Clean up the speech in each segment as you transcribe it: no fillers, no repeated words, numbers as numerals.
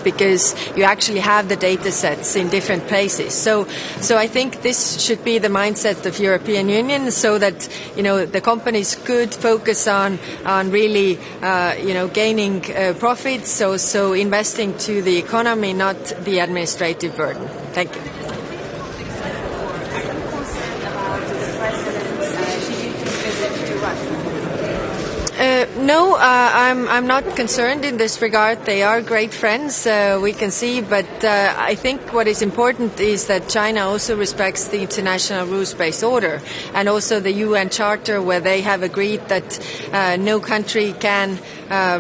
because you actually have the data sets in different places. So I think this should be the mindset of European Union, so that the companies could focus on really gaining profits, so investing to the economy, not the administrative burden. Thank you. No, I'm not concerned in this regard. They are great friends, we can see, but I think what is important is that China also respects the international rules-based order and also the UN Charter, where they have agreed that no country can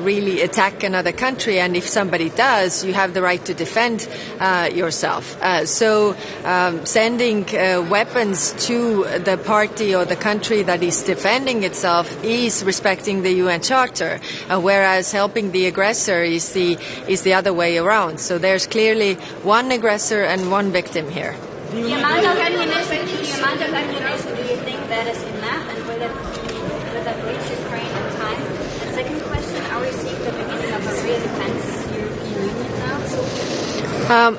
really attack another country, and if somebody does, you have the right to defend yourself. So sending weapons to the party or the country that is defending itself is respecting the UN Charter, whereas helping the aggressor is the other way around. So there's clearly one aggressor and one victim here. The amount of ammunition, do you think that is enough, and will that reach Ukraine in time? And second question, are we seeing the beginning of a real defense European Union now?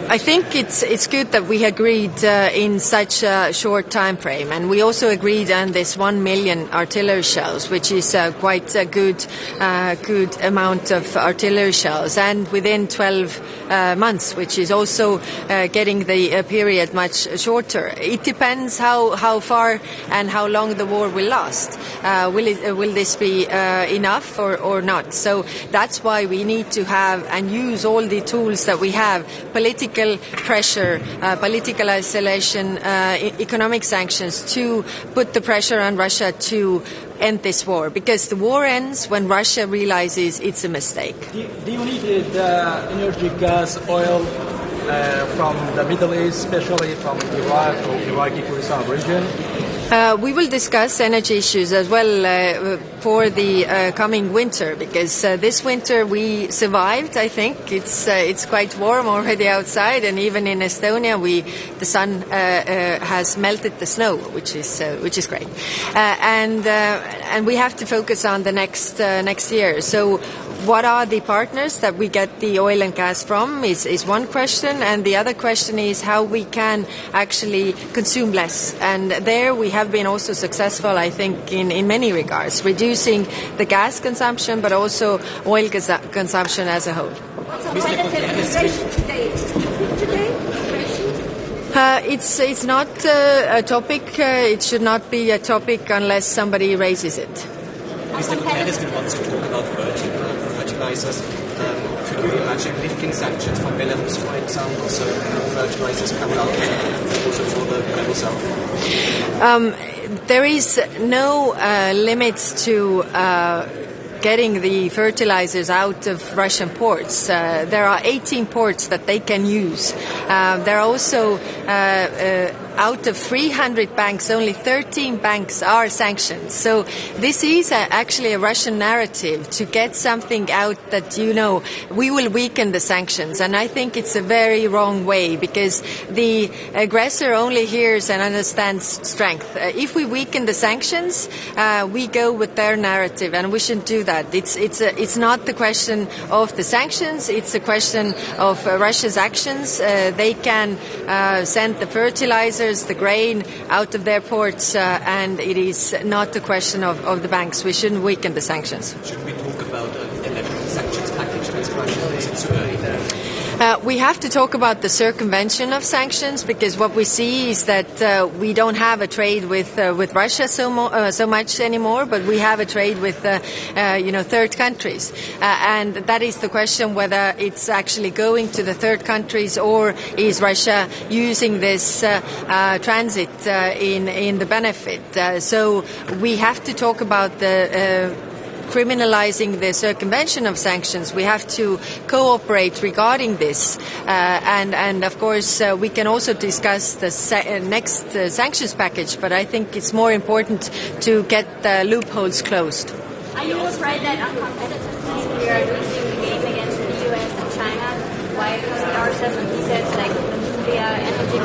I think it's good that we agreed in such a short time frame, and we also agreed on this 1 million artillery shells, which is quite a good amount of artillery shells, and within 12 months, which is also getting the period much shorter. It depends how far and how long the war will last. Will this be enough or not? So that's why we need to have and use all the tools that we have: political pressure, political isolation, economic sanctions, to put the pressure on Russia to end this war, because the war ends when Russia realizes it's a mistake. Do you need energy, gas, oil from the Middle East, especially from Iraq or Iraqi Kurdistan region? We will discuss energy issues as well for the coming winter, because this winter we survived. I think it's quite warm already outside, and even in Estonia the sun has melted the snow, which is great. And we have to focus on the next year. So what are the partners that we get the oil and gas from is one question, and the other question is how we can actually consume less. And there we have been also successful, I think, in many regards, reducing the gas consumption, but also oil consumption as a whole. It's not a topic. It should not be a topic unless somebody raises it. Mr. Guterres wants to talk about fertilizers. Could you imagine lifting sanctions from Belarus, for example, so fertilizers come out also for the global south? There is no limits to getting the fertilizers out of Russian ports. There are 18 ports that they can use. There are also out of 300 banks, only 13 banks are sanctioned. So this is actually a Russian narrative to get something out that, we will weaken the sanctions. And I think it's a very wrong way, because the aggressor only hears and understands strength. If we weaken the sanctions, we go with their narrative, and we shouldn't do that. It's not the question of the sanctions, it's a question of Russia's actions. They can send the fertilizers, the grain out of their ports, and it is not a question of the banks. We shouldn't weaken the sanctions. Should we talk about an 11th sanctions package against Russia, or is it too early there? We have to talk about the circumvention of sanctions, because what we see is that we don't have a trade with Russia so much anymore, but we have a trade with third countries, and that is the question, whether it's actually going to the third countries, or is Russia using this transit in the benefit. So we have to talk about the criminalizing the circumvention of sanctions. We have to cooperate regarding this, and of course we can also discuss the next sanctions package, but I think it's more important to get the loopholes closed. Are you afraid that on competitiveness we are losing the game against the US and China? Why? Because there are certain pieces like the nuclear energy.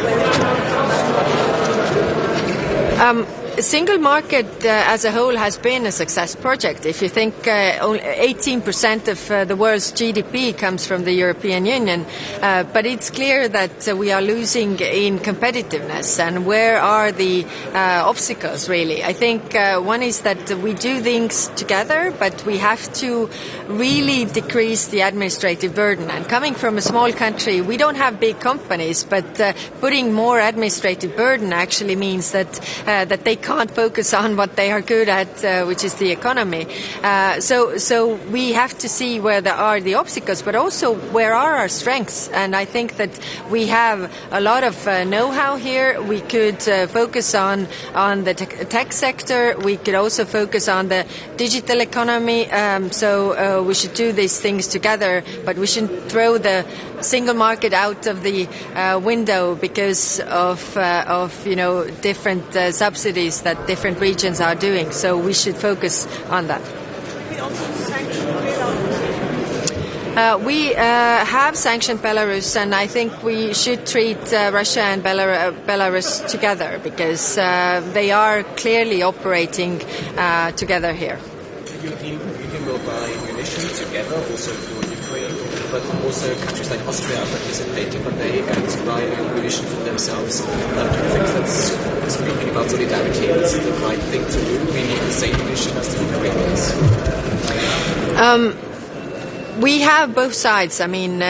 Single market as a whole has been a success project. If you think only 18% of the world's GDP comes from the European Union, but it's clear that we are losing in competitiveness. And where are the obstacles, really? I think one is that we do things together, but we have to really decrease the administrative burden. And coming from a small country, we don't have big companies, but putting more administrative burden actually means that they can't focus on what they are good at, which is the economy. So we have to see where there are the obstacles, but also where are our strengths. And I think that we have a lot of know-how here. We could focus on the tech sector. We could also focus on the digital economy. So we should do these things together, but we shouldn't throw the single market out of the window because of different subsidies that different regions are doing. So we should focus on that. We have sanctioned Belarus, and I think we should treat Russia and Belarus together because they are clearly operating together here. European Union will buy munitions together also for Ukraine, but also countries like Austria are participating, but they are going to buy munitions for themselves. Do you think that's, speaking about solidarity, that's the right thing to do? We need the same munition as the Ukrainians. We have both sides. I mean,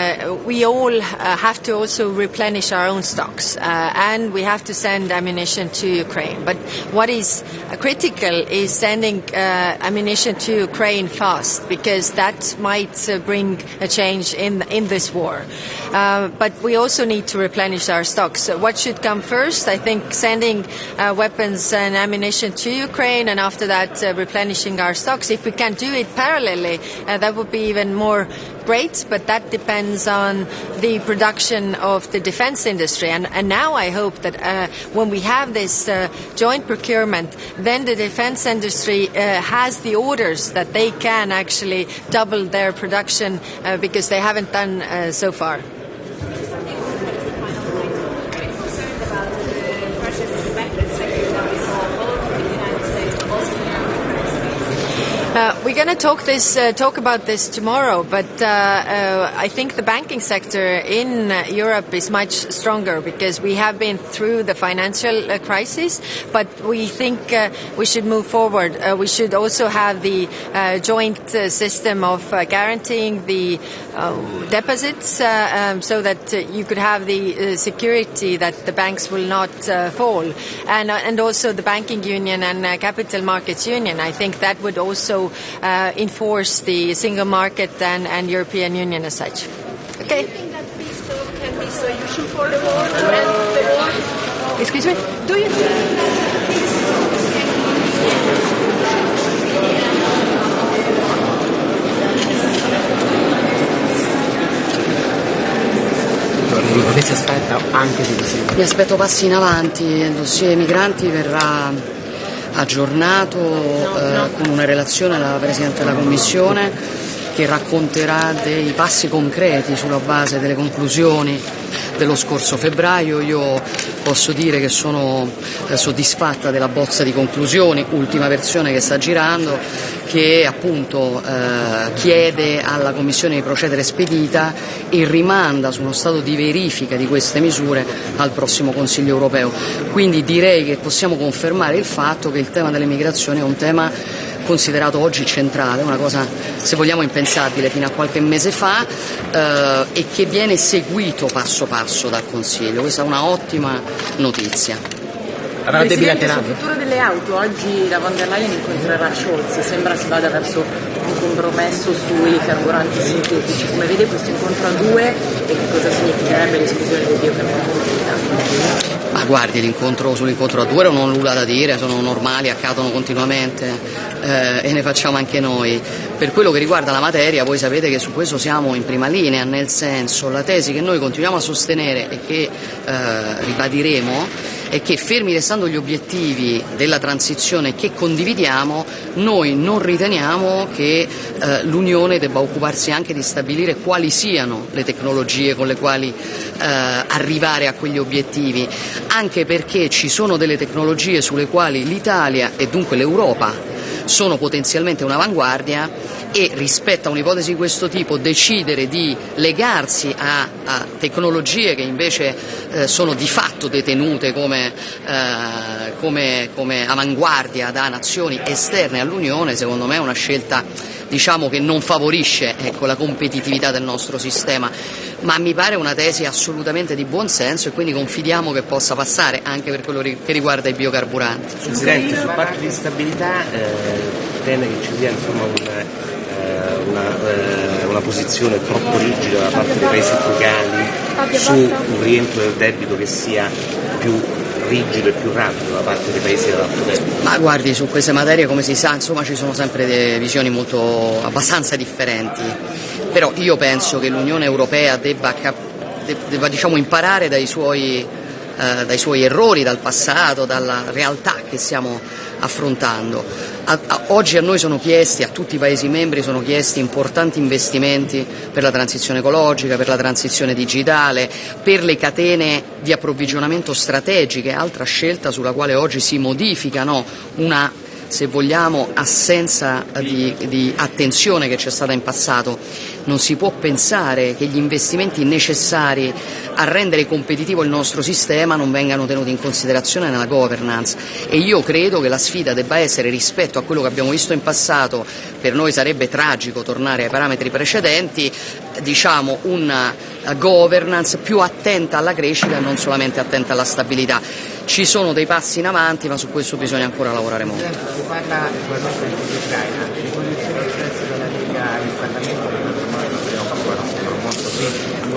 we all have to also replenish our own stocks, and we have to send ammunition to Ukraine. But what is critical is sending ammunition to Ukraine fast, because that might bring a change in this war. But we also need to replenish our stocks. So what should come first? I think sending weapons and ammunition to Ukraine, and after that replenishing our stocks. If we can do it parallelly, that would be even more great, but that depends on the production of the defense industry. And now I hope that when we have this joint procurement, then the defense industry has the orders that they can actually double their production because they haven't done so far. We're going to talk about this tomorrow, but I think the banking sector in Europe is much stronger because we have been through the financial crisis, but we think we should move forward. We should also have the joint system of guaranteeing the deposits so that you could have the security that the banks will not fall, and also the banking union and capital markets union. I think that would also enforce the single market and European Union as such. Okay. Do you think that peace talk can be solution for the war to end the war? Excuse me? Do you think that peace talk can Che si aspetta anche di così? Mi aspetto passi in avanti, il dossier migranti verrà aggiornato con una relazione alla Presidente della Commissione che racconterà dei passi concreti sulla base delle conclusioni dello scorso febbraio. Io posso dire che sono soddisfatta della bozza di conclusioni, ultima versione che sta girando, che appunto chiede alla Commissione di procedere spedita e rimanda su uno stato di verifica di queste misure al prossimo Consiglio europeo. Quindi direi che possiamo confermare il fatto che il tema delle migrazioni è un tema considerato oggi centrale, una cosa se vogliamo impensabile fino a qualche mese fa, e che viene seguito passo passo dal Consiglio. Questa è una ottima notizia. Presidente, sul futuro delle auto, oggi la von der Leyen incontrerà Scholz, sembra si vada verso un compromesso sui carburanti sintetici. Come vede questo incontro a due e che cosa significherebbe l'esclusione del biocarburante? Ma guardi, sull'incontro a due non ho nulla da dire, sono normali, accadono continuamente e ne facciamo anche noi. Per quello che riguarda la materia, voi sapete che su questo siamo in prima linea, nel senso, la tesi che noi continuiamo a sostenere e che ribadiremo è che, fermi restando gli obiettivi della transizione che condividiamo, noi non riteniamo che l'Unione debba occuparsi anche di stabilire quali siano le tecnologie con le quali arrivare a quegli obiettivi, anche perché ci sono delle tecnologie sulle quali l'Italia e dunque l'Europa sono potenzialmente un'avanguardia, e rispetto a un'ipotesi di questo tipo decidere di legarsi a tecnologie che invece sono di fatto detenute come avanguardia da nazioni esterne all'Unione, secondo me è una scelta, diciamo, che non favorisce, ecco, la competitività del nostro sistema, ma mi pare una tesi assolutamente di buon senso, e quindi confidiamo che possa passare anche per quello che riguarda i biocarburanti. Presidente, sul patto di stabilità teme che ci sia, insomma, una posizione troppo rigida da parte dei paesi focali su un rientro del debito che sia più rigido e più rapido da parte dei paesi dell'alto debito. Ma guardi, su queste materie, come si sa, insomma, ci sono sempre delle visioni abbastanza differenti, però io penso che l'Unione Europea debba diciamo, imparare dai suoi errori, dal passato, dalla realtà che stiamo affrontando. Oggi a noi sono chiesti, a tutti i Paesi membri sono chiesti importanti investimenti per la transizione ecologica, per la transizione digitale, per le catene di approvvigionamento strategiche, altra scelta sulla quale oggi si modificano una, se vogliamo, assenza di attenzione che c'è stata in passato. Non si può pensare che gli investimenti necessari a rendere competitivo il nostro sistema non vengano tenuti in considerazione nella governance, e io credo che la sfida debba essere, rispetto a quello che abbiamo visto in passato, per noi sarebbe tragico tornare ai parametri precedenti, diciamo una governance più attenta alla crescita e non solamente attenta alla stabilità. Ci sono dei passi in avanti, ma su questo bisogna ancora lavorare molto. Si parla naturalmente di Ucraina, le posizioni espresse dalla Lega in Parlamento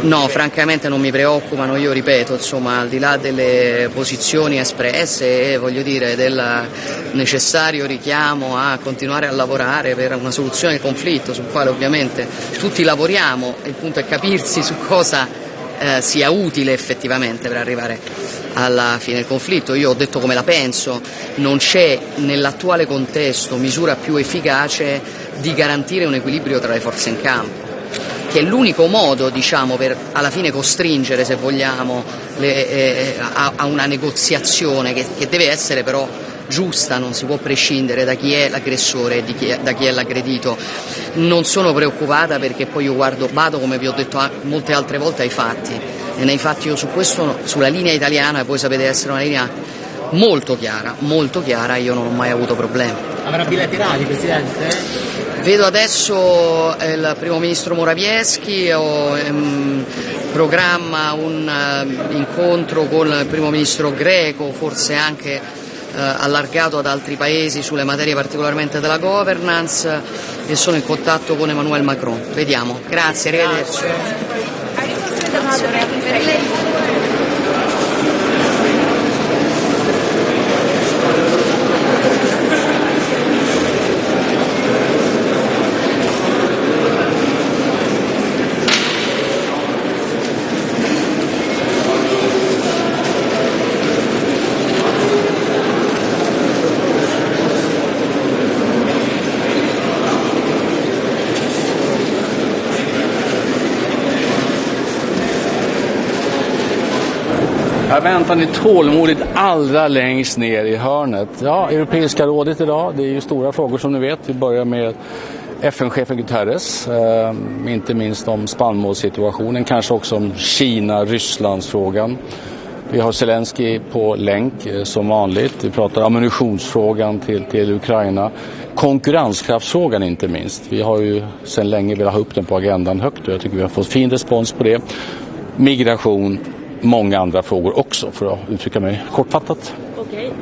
No, francamente non mi preoccupano, io ripeto, insomma, al di là delle posizioni espresse, voglio dire, del necessario richiamo a continuare a lavorare per una soluzione del conflitto, sul quale ovviamente tutti lavoriamo, il punto è capirsi su cosa sia utile effettivamente per arrivare alla fine del conflitto. Io ho detto come la penso, non c'è nell'attuale contesto misura più efficace di garantire un equilibrio tra le forze in campo, che è l'unico modo, diciamo, per alla fine costringere, se vogliamo, a una negoziazione che deve essere però giusta, non si può prescindere da chi è l'aggressore e da chi è l'aggredito. Non sono preoccupata, perché poi io vado, come vi ho detto molte altre volte, ai fatti, e nei fatti io su questo, sulla linea italiana, voi sapete essere una linea molto chiara, io non ho mai avuto problemi. Avrà bilaterali, Presidente? Vedo adesso il primo ministro Morawiecki, programma un incontro con il primo ministro greco, forse anche allargato ad altri paesi sulle materie particolarmente della governance, e sono in contatto con Emmanuel Macron. Vediamo. Grazie, arrivederci. Här väntar ni tålmodigt allra längst ner i hörnet. Ja, Europeiska rådet idag, det är ju stora frågor som ni vet. Vi börjar med FN-chefen Guterres, inte minst om spannmålssituationen, kanske också om Kina-Rysslandsfrågan. Vi har Zelensky på länk som vanligt. Vi pratar ammunitionsfrågan till Ukraina. Konkurrenskraftsfrågan inte minst. Vi har ju sedan länge velat ha upp den på agendan högt, och jag tycker vi har fått fin respons på det. Migration, många andra frågor också, för att uttrycka mig kortfattat. Okej.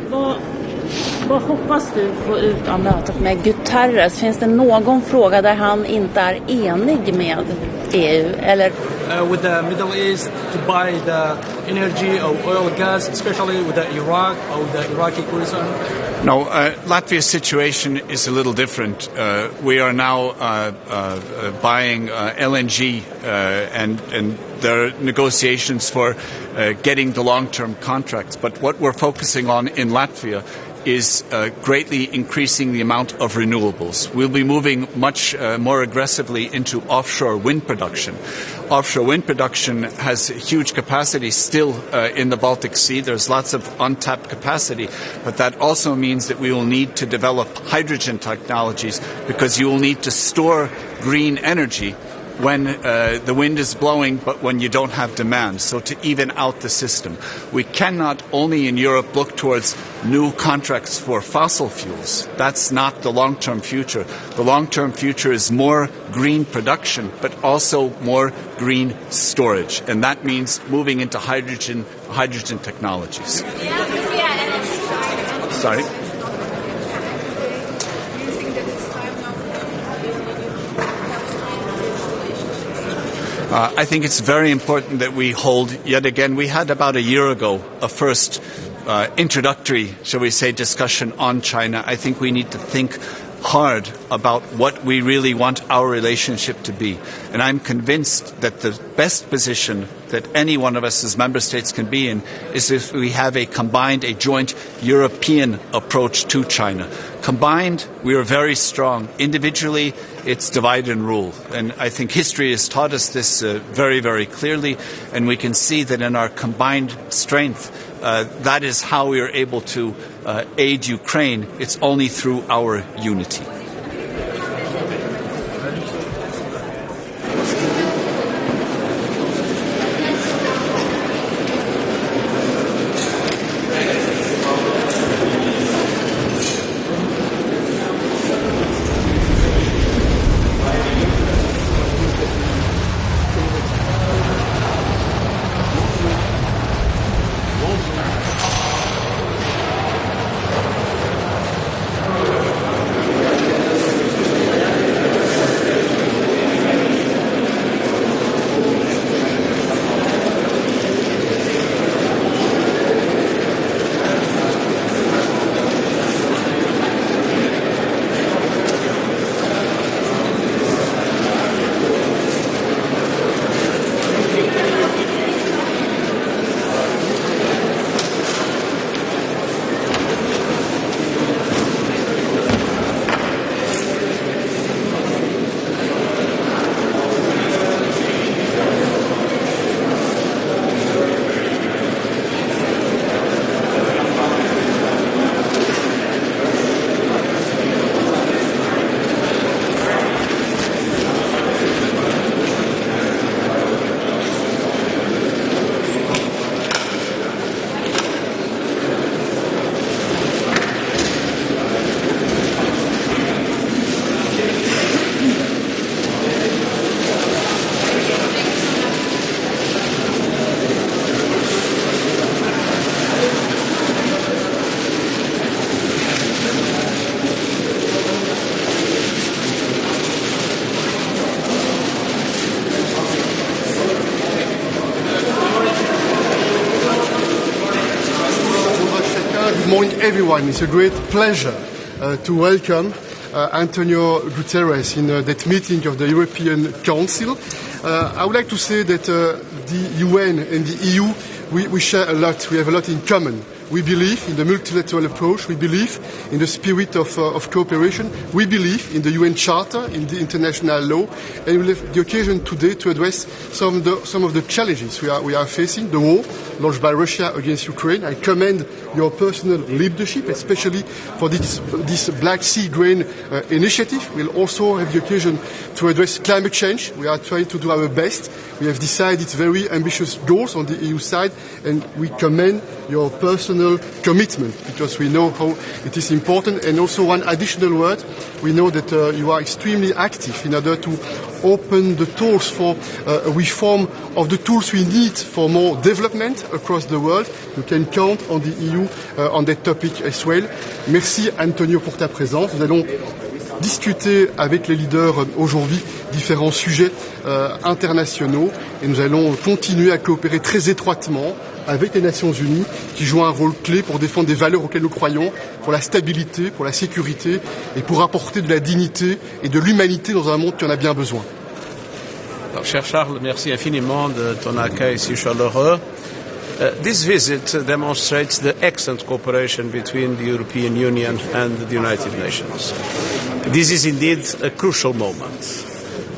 Vad hoppas du få ut av mötet med Guterres? Finns det någon fråga där han inte är enig med EU? Eller? With the Middle East to buy the energy or oil gas, especially with the Iraq or the Iraqi Kurdistan? No, Latvia's situation is a little different. We are now buying LNG and there are negotiations for getting the long-term contracts. But what we're focusing on in Latvia is greatly increasing the amount of renewables. We'll be moving much more aggressively into offshore wind production. Offshore wind production has huge capacity still in the Baltic Sea. There's lots of untapped capacity, but that also means that we will need to develop hydrogen technologies because you will need to store green energy when the wind is blowing, but when you don't have demand, so to even out the system. We cannot only in Europe look towards new contracts for fossil fuels. That's not the long-term future. The long-term future is more green production, but also more green storage, and that means moving into hydrogen technologies. Sorry? I think it's very important that we hold, yet again, we had about a year ago a first introductory, shall we say, discussion on China. I think we need to think hard about what we really want our relationship to be. And I'm convinced that the best position that any one of us as member states can be in is if we have a joint European approach to China. Combined, we are very strong. Individually, it's divide and rule. And I think history has taught us this very, very clearly. And we can see that in our combined strength, that is how we are able to aid Ukraine. It's only through our unity. Good morning, everyone. It's a great pleasure to welcome Antonio Guterres in that meeting of the European Council. I would like to say that the UN and the EU, we share a lot. We have a lot in common. We believe in the multilateral approach. We believe in the spirit of cooperation. We believe in the UN Charter, in the international law, and we have the occasion today to address some of the challenges we are facing. The war launched by Russia against Ukraine. I commend your personal leadership, especially for this Black Sea grain initiative. We'll also have the occasion to address climate change. We are trying to do our best. We have decided very ambitious goals on the EU side, and we commend your personal commitment because we know how it is important. And also one additional word, we know that you are extremely active in order to open the doors for a reform of the tools we need for more development across the world. You can count on the EU on that topic as well. Merci Antonio pour ta présence. Nous allons discuter avec les leaders aujourd'hui différents sujets internationaux et nous allons continuer à coopérer très étroitement avec les Nations Unies qui jouent un rôle clé pour défendre des valeurs auxquelles nous croyons, pour la stabilité, pour la sécurité et pour apporter de la dignité et de l'humanité dans un monde qui en a bien besoin. Alors, cher Charles, merci infiniment de ton accueil si chaleureux. This visit demonstrates the excellent cooperation between the European Union and the United Nations. This is indeed a crucial moment.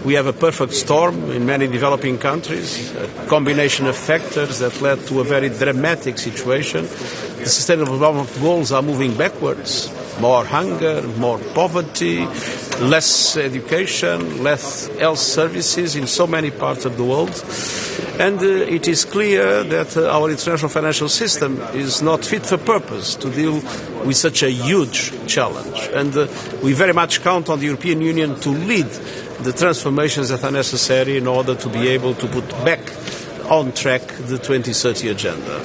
We have a perfect storm in many developing countries, a combination of factors that led to a very dramatic situation. The Sustainable Development Goals are moving backwards. More hunger, more poverty, less education, less health services in so many parts of the world. And it is clear that our international financial system is not fit for purpose to deal with such a huge challenge. And we very much count on the European Union to lead the transformations that are necessary in order to be able to put back on track the 2030 agenda.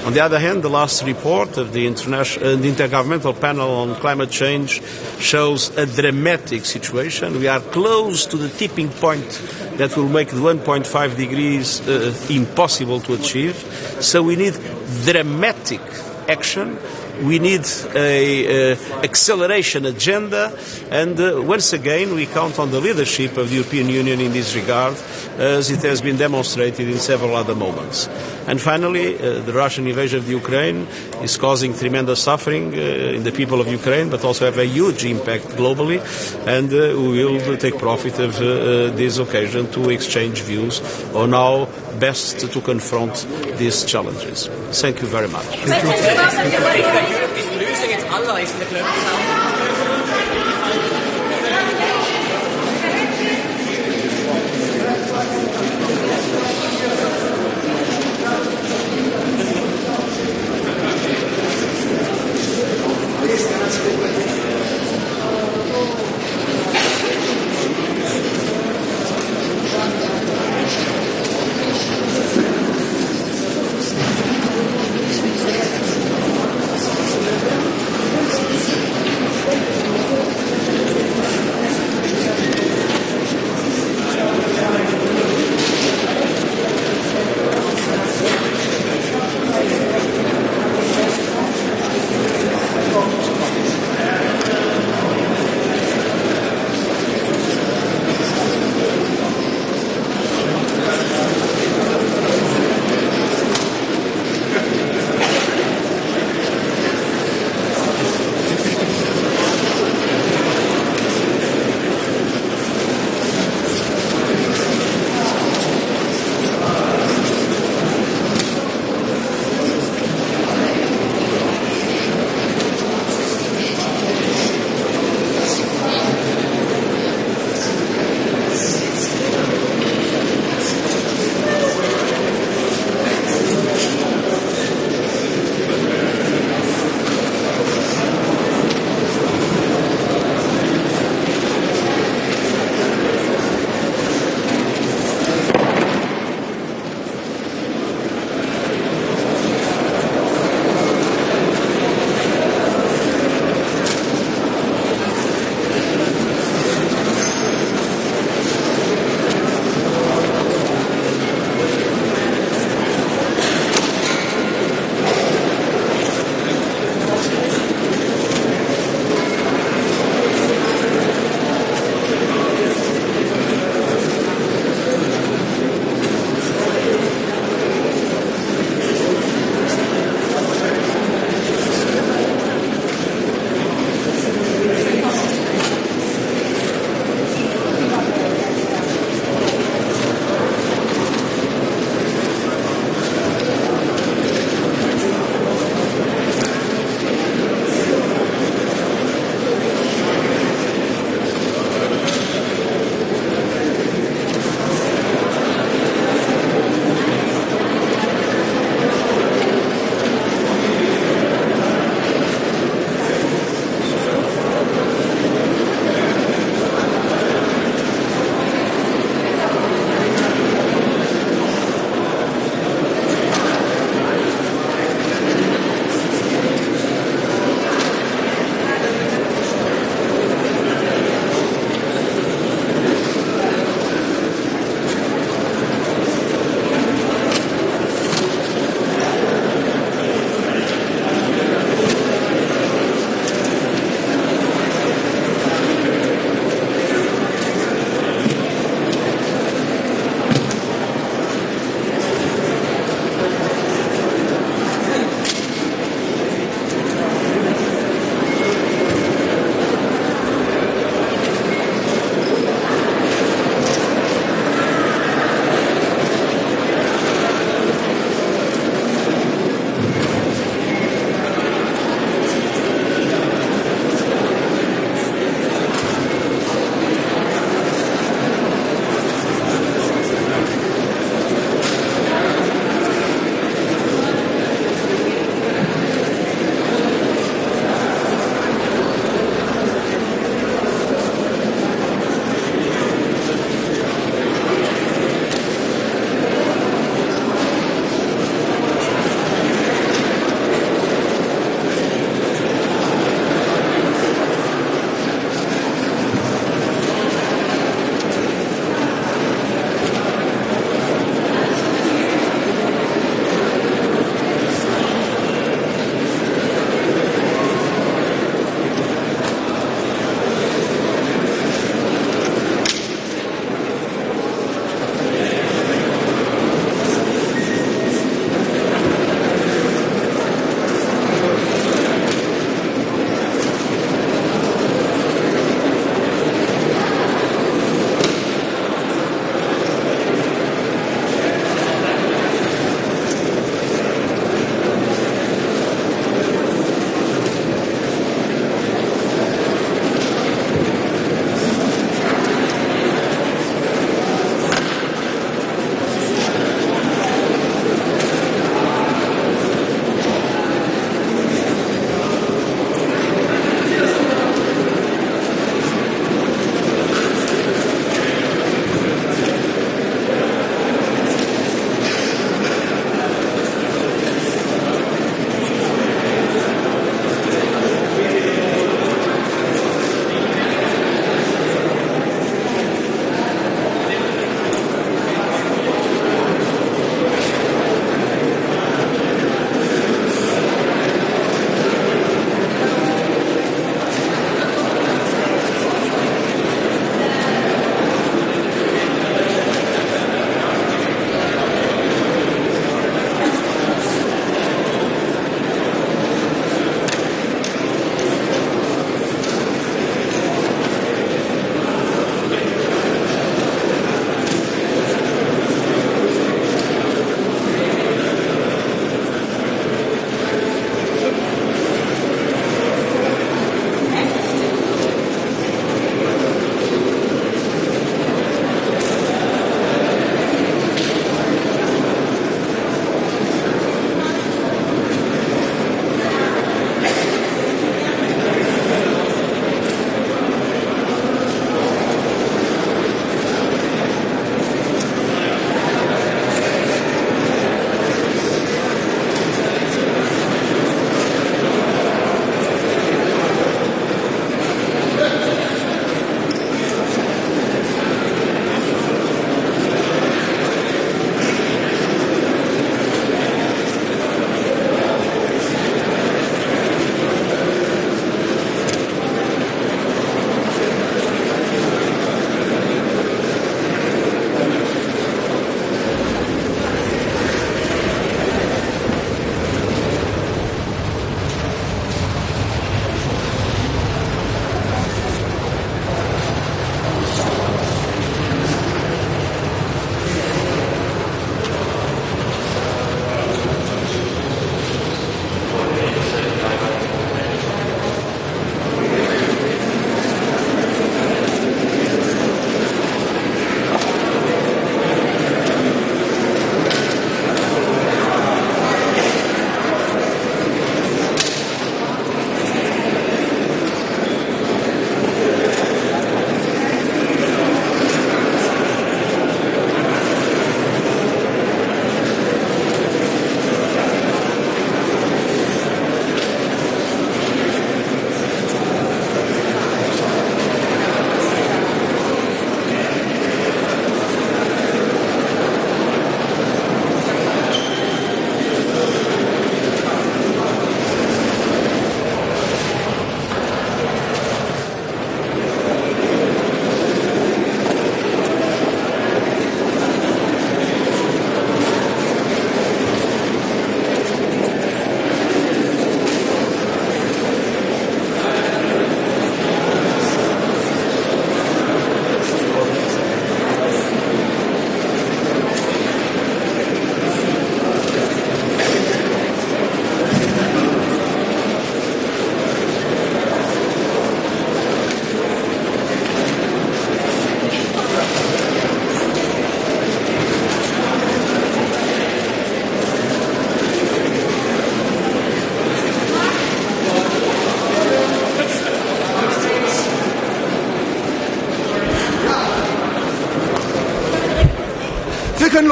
On the other hand, the last report of the Intergovernmental Panel on Climate Change shows a dramatic situation. We are close to the tipping point that will make the 1.5 degrees impossible to achieve. So we need dramatic action. We need an acceleration agenda, and once again we count on the leadership of the European Union in this regard, as it has been demonstrated in several other moments. And finally, the Russian invasion of the Ukraine is causing tremendous suffering in the people of Ukraine, but also have a huge impact globally, and we will take profit of this occasion to exchange views on how best to confront these challenges. Thank you very much.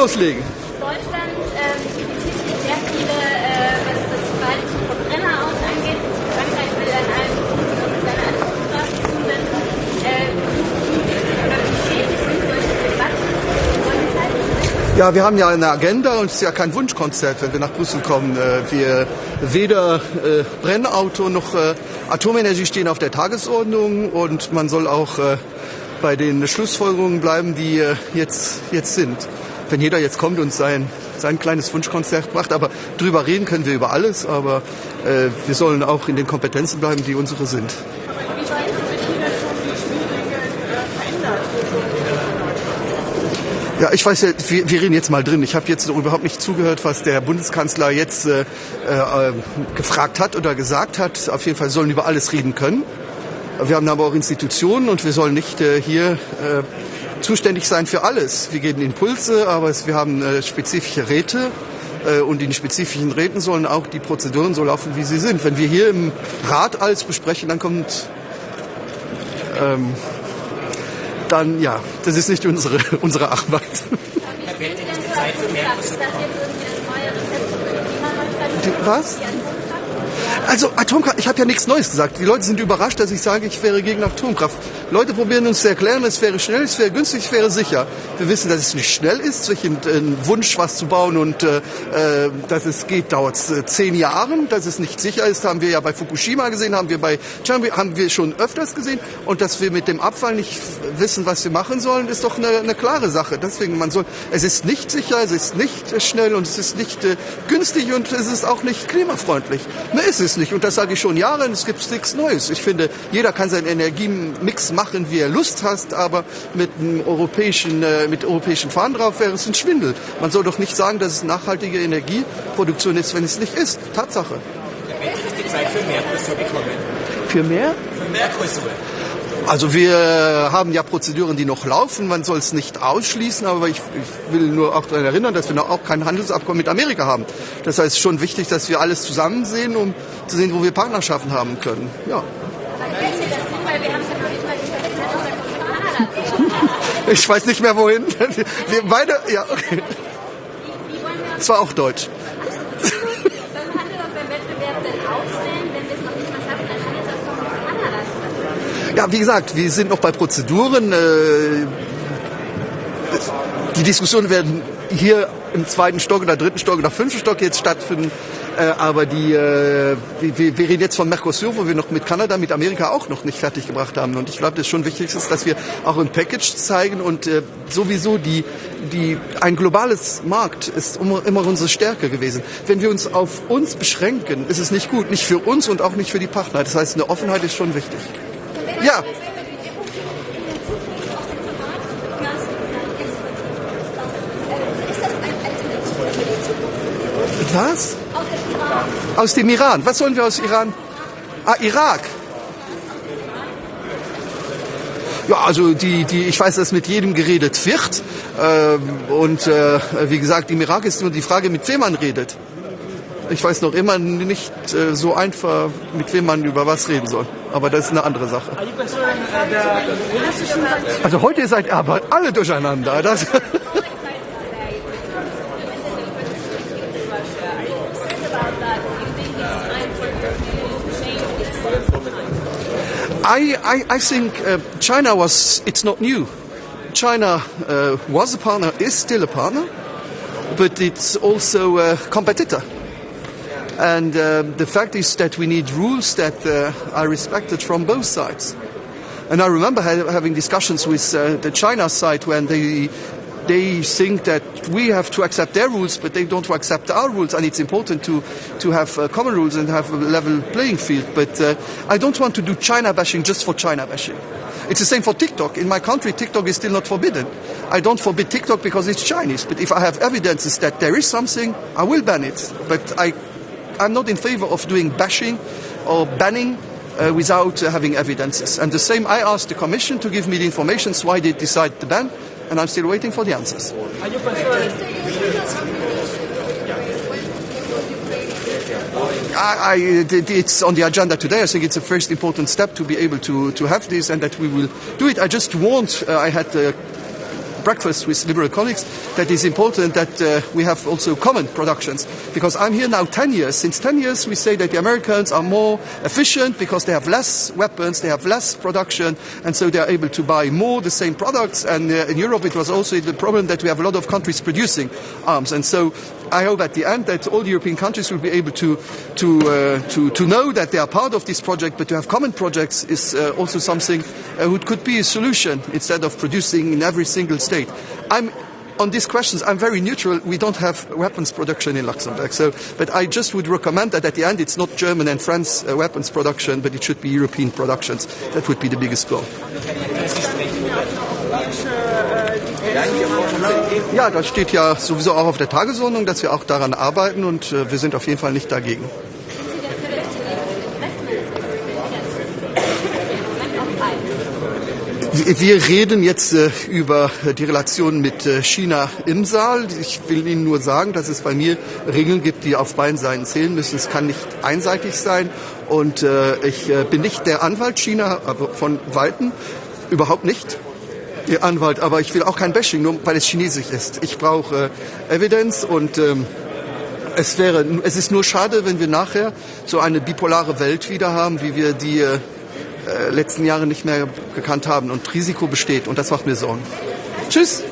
loslegen. Deutschland betätigt sehr viele, was das Verhalten zum Verbrenner aus angeht. Frankreich will an allen Punkten seine Atomkraft zusetzen. Oder bestätigt sind solche Debatten? Ja, wir haben ja eine Agenda und es ist ja kein Wunschkonzert, wenn wir nach Brüssel kommen. Wir weder Brennauto noch Atomenergie stehen auf der Tagesordnung und man soll auch bei den Schlussfolgerungen bleiben, die jetzt sind. Wenn jeder jetzt kommt und sein kleines Wunschkonzert macht, aber drüber reden können wir über alles, aber wir sollen auch in den Kompetenzen bleiben, die unsere sind. Ja, ich weiß ja, wir reden jetzt mal drin. Ich habe jetzt noch überhaupt nicht zugehört, was der Bundeskanzler jetzt gefragt hat oder gesagt hat. Auf jeden Fall sollen über alles reden können. Wir haben aber auch Institutionen und wir sollen nicht hier zuständig sein für alles. Wir geben Impulse, aber wir haben spezifische Räte und in spezifischen Räten sollen auch die Prozeduren so laufen, wie sie sind. Wenn wir hier im Rat alles besprechen, dann kommt dann, ja, das ist nicht unsere Arbeit. Was? Also Atomkraft, ich habe ja nichts Neues gesagt. Die Leute sind überrascht, dass ich sage, ich wäre gegen Atomkraft. Leute probieren uns zu erklären, es wäre schnell, es wäre günstig, es wäre sicher. Wir wissen, dass es nicht schnell ist, sich einen Wunsch, was zu bauen und dass es geht, dauert 10 Jahre. Dass es nicht sicher ist, haben wir ja bei Fukushima gesehen, haben wir schon öfters gesehen. Und dass wir mit dem Abfall nicht wissen, was wir machen sollen, ist doch eine klare Sache. Deswegen, es ist nicht sicher, es ist nicht schnell und es ist nicht günstig und es ist auch nicht klimafreundlich. Mehr ist es nicht. Und das sage ich schon Jahre, es gibt nichts Neues. Ich finde, jeder kann seinen Energiemix machen, wie er Lust hat, aber mit europäischen Fahnen drauf wäre es ein Schwindel. Man soll doch nicht sagen, dass es nachhaltige Energieproduktion ist, wenn es nicht ist. Tatsache. Wird die Zeit für Mercosur gekommen? Für mehr? Für Mercosur. Also wir haben ja Prozeduren, die noch laufen. Man soll es nicht ausschließen, aber ich will nur auch daran erinnern, dass wir noch auch kein Handelsabkommen mit Amerika haben. Das heißt, schon wichtig, dass wir alles zusammen sehen, um zu sehen, wo wir Partnerschaften haben können. Ja. Ich weiß nicht mehr wohin. Wir beide, ja, okay. Es war auch Deutsch. Ja, wie gesagt, wir sind noch bei Prozeduren. Die Diskussionen werden hier im 2. Stock oder 3. Stock oder 5. Stock jetzt stattfinden. Aber wir reden jetzt von Mercosur, wo wir noch mit Kanada, mit Amerika auch noch nicht fertiggebracht haben. Und ich glaube, das schon wichtig ist, dass wir auch ein Package zeigen und sowieso ein globales Markt ist immer unsere Stärke gewesen. Wenn wir uns auf uns beschränken, ist es nicht gut, nicht für uns und auch nicht für die Partner. Das heißt, eine Offenheit ist schon wichtig. Ja. Was? Aus dem Iran. Was sollen wir aus Iran? Irak. Ja, also ich weiß, dass mit jedem geredet wird. Wie gesagt, im Irak ist nur die Frage, mit wem man redet. Ich weiß noch immer nicht so einfach, mit wem man über was reden soll. Aber das ist eine andere Sache. Also heute seid ihr aber alle durcheinander. Das I think China it's not new. China was a partner, is still a partner, but it's also a competitor. And the fact is that we need rules that are respected from both sides. And I remember having discussions with the China side when they think that we have to accept their rules, but they don't accept our rules. And it's important to have common rules and have a level playing field. But I don't want to do China bashing just for China bashing. It's the same for TikTok. In my country, TikTok is still not forbidden. I don't forbid TikTok because it's Chinese. But if I have evidences that there is something, I will ban it. But I'm not in favor of doing bashing or banning without having evidences. And the same, I asked the Commission to give me the information why they decided to ban, and I'm still waiting for the answers. Are you concerned? It's on the agenda today. I think it's a first important step to be able to have this and that we will do it. I just warned, I had breakfast with liberal colleagues, that it's important that we have also common productions. Because I'm here now 10 years. Since 10 years we say that the Americans are more efficient because they have less weapons, they have less production, and so they are able to buy more the same products. And in Europe it was also the problem that we have a lot of countries producing arms. And so I hope at the end that all the European countries will be able to know that they are part of this project, but to have common projects is also something which could be a solution instead of producing in every single state. On these questions, I'm very neutral. We don't have weapons production in Luxembourg. But I just would recommend that at the end it's not German and French weapons production, but it should be European productions. That would be the biggest goal. Ja, das steht ja sowieso auch auf der Tagesordnung, dass wir auch daran arbeiten und wir sind auf jeden Fall nicht dagegen. Wir reden jetzt über die Relation mit China im Saal. Ich will Ihnen nur sagen, dass es bei mir Regeln gibt, die auf beiden Seiten zählen müssen. Es kann nicht einseitig sein und ich bin nicht der Anwalt China, aber von Weitem überhaupt nicht Ihr Anwalt, aber ich will auch kein Bashing, nur weil es chinesisch ist. Ich brauche Evidence und es ist nur schade, wenn wir nachher so eine bipolare Welt wieder haben, wie wir die letzten Jahre nicht mehr gekannt haben. Und Risiko besteht und das macht mir Sorgen. Tschüss!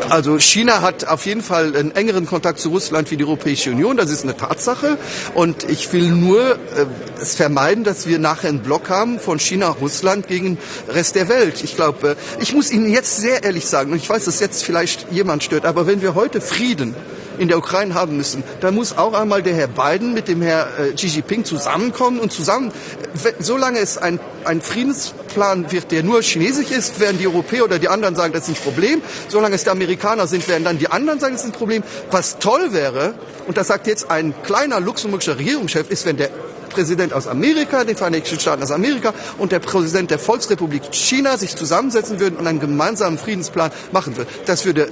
Also China hat auf jeden Fall einen engeren Kontakt zu Russland wie die Europäische Union, das ist eine Tatsache. Und ich will nur es vermeiden, dass wir nachher einen Block haben von China, Russland gegen den Rest der Welt. Ich glaube, ich muss Ihnen jetzt sehr ehrlich sagen, und ich weiß, dass jetzt vielleicht jemand stört, aber wenn wir heute Frieden in der Ukraine haben müssen, dann muss auch einmal der Herr Biden mit dem Herr Xi Jinping zusammenkommen und solange es ein Friedensplan wird, der nur chinesisch ist, werden die Europäer oder die anderen sagen, das ist ein Problem. Solange es die Amerikaner sind, werden dann die anderen sagen, das ist ein Problem. Was toll wäre, und das sagt jetzt ein kleiner luxemburgischer Regierungschef, ist, wenn der Präsident aus Amerika, den Vereinigten Staaten aus Amerika und der Präsident der Volksrepublik China sich zusammensetzen würden und einen gemeinsamen Friedensplan machen würden. Das würde